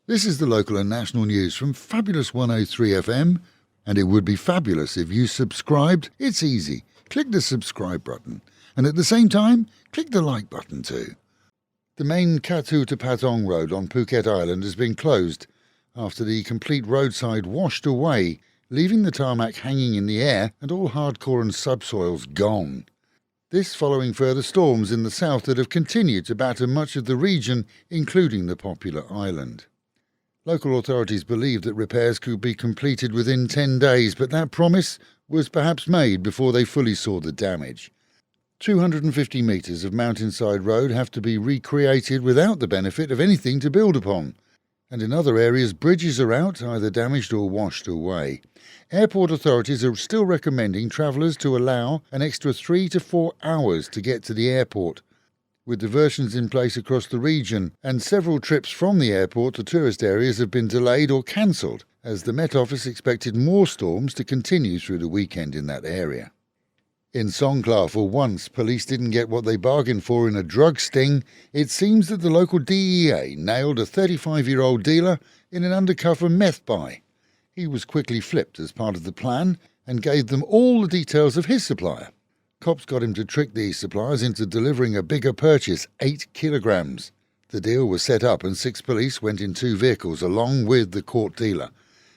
This is the local and national news from Fabulous 103 FM, and it would be fabulous if you subscribed. It's easy. Click the subscribe button, and at the same time, click the like button too. The main Kathu to Patong Road on Phuket Island has been closed after the complete roadside washed away, leaving the tarmac hanging in the air and all hardcore and subsoils gone. This following further storms in the south that have continued to batter much of the region, including the popular island. Local authorities believed that repairs could be completed within 10 days, but that promise was perhaps made before they fully saw the damage. 250 metres of mountainside road have to be recreated without the benefit of anything to build upon. And in other areas, bridges are out, either damaged or washed away. Airport authorities are still recommending travellers to allow an extra 3 to 4 hours to get to the airport, with diversions in place across the region, and several trips from the airport to tourist areas have been delayed or cancelled, as the Met Office expected more storms to continue through the weekend in that area. In Songkhla, for once, police didn't get what they bargained for in a drug sting. It seems that the local DEA nailed a 35-year-old dealer in an undercover meth buy. He was quickly flipped as part of the plan and gave them all the details of his supplier. Cops got him to trick these suppliers into delivering a bigger purchase, 8 kilograms. The deal was set up and 6 police went in 2 vehicles along with the court dealer.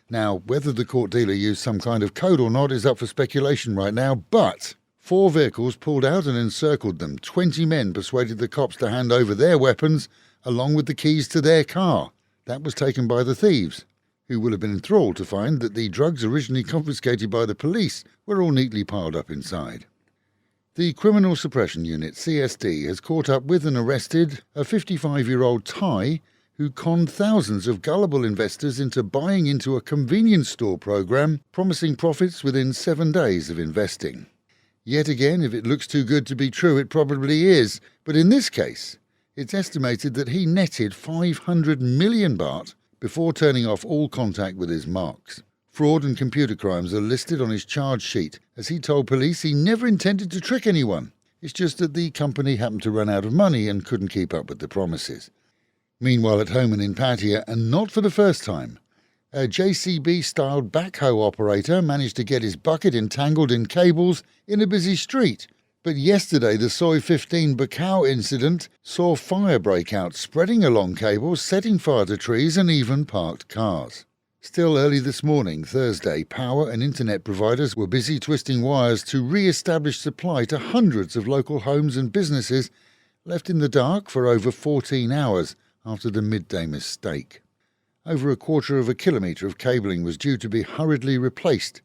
Now, whether the court dealer used some kind of code or not is up for speculation right now, but 4 vehicles pulled out and encircled them. 20 men persuaded the cops to hand over their weapons along with the keys to their car. That was taken by the thieves, who will have been enthralled to find that the drugs originally confiscated by the police were all neatly piled up inside. The Criminal Suppression Unit, CSD, has caught up with and arrested a 55-year-old Thai who conned thousands of gullible investors into buying into a convenience store program, promising profits within 7 days of investing. Yet again, if it looks too good to be true, it probably is. But in this case, it's estimated that he netted 500 million baht before turning off all contact with his marks. Fraud and computer crimes are listed on his charge sheet, as he told police he never intended to trick anyone. It's just that the company happened to run out of money and couldn't keep up with the promises. Meanwhile, at home and in Pattaya, and not for the first time, a JCB-styled backhoe operator managed to get his bucket entangled in cables in a busy street. But yesterday, the Soi 15 Bacau incident saw fire break out, spreading along cables, setting fire to trees and even parked cars. Still early this morning, Thursday, power and internet providers were busy twisting wires to re-establish supply to hundreds of local homes and businesses left in the dark for over 14 hours after the midday mistake. Over a quarter of a kilometre of cabling was due to be hurriedly replaced,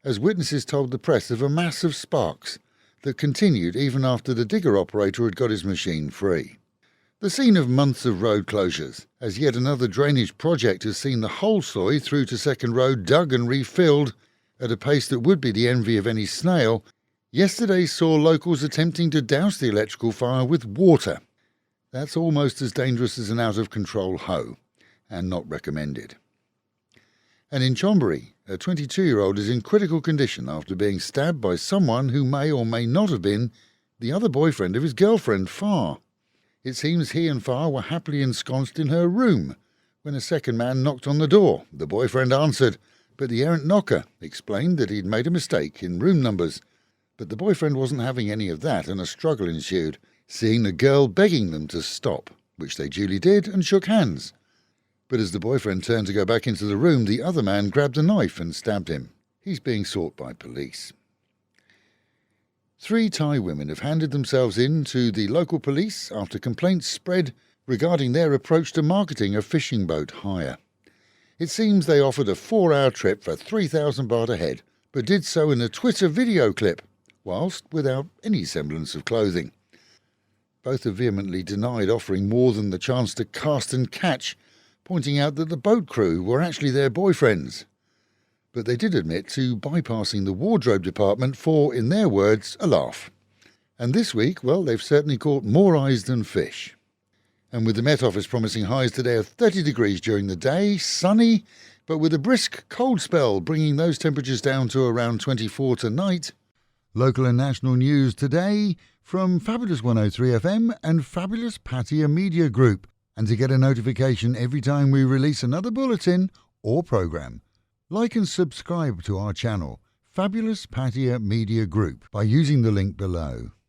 as witnesses told the press of a mass of sparks that continued even after the digger operator had got his machine free. The scene of months of road closures, as yet another drainage project has seen the whole Soi through to Second Road dug and refilled at a pace that would be the envy of any snail, yesterday saw locals attempting to douse the electrical fire with water. That's almost as dangerous as an out-of-control hoe, and not recommended. And in Chonburi, a 22-year-old is in critical condition after being stabbed by someone who may or may not have been the other boyfriend of his girlfriend, Far. It seems he and Far were happily ensconced in her room when a second man knocked on the door. The boyfriend answered, but the errant knocker explained that he'd made a mistake in room numbers. But the boyfriend wasn't having any of that, and a struggle ensued, seeing the girl begging them to stop, which they duly did and shook hands. But as the boyfriend turned to go back into the room, the other man grabbed a knife and stabbed him. He's being sought by police. 3 Thai women have handed themselves in to the local police after complaints spread regarding their approach to marketing a fishing boat hire. It seems they offered a 4-hour trip for 3,000 baht a head, but did so in a Twitter video clip, whilst without any semblance of clothing. Both have vehemently denied offering more than the chance to cast and catch, pointing out that the boat crew were actually their boyfriends. But they did admit to bypassing the wardrobe department for, in their words, a laugh. And this week, well, they've certainly caught more eyes than fish. And with the Met Office promising highs today of 30 degrees during the day, sunny, but with a brisk cold spell bringing those temperatures down to around 24 tonight. Local and national news today from Fabulous 103 FM and Fabulous Pattaya Media Group. And to get a notification every time we release another bulletin or program, like and subscribe to our channel, Fabulous Pattaya Media Group, by using the link below.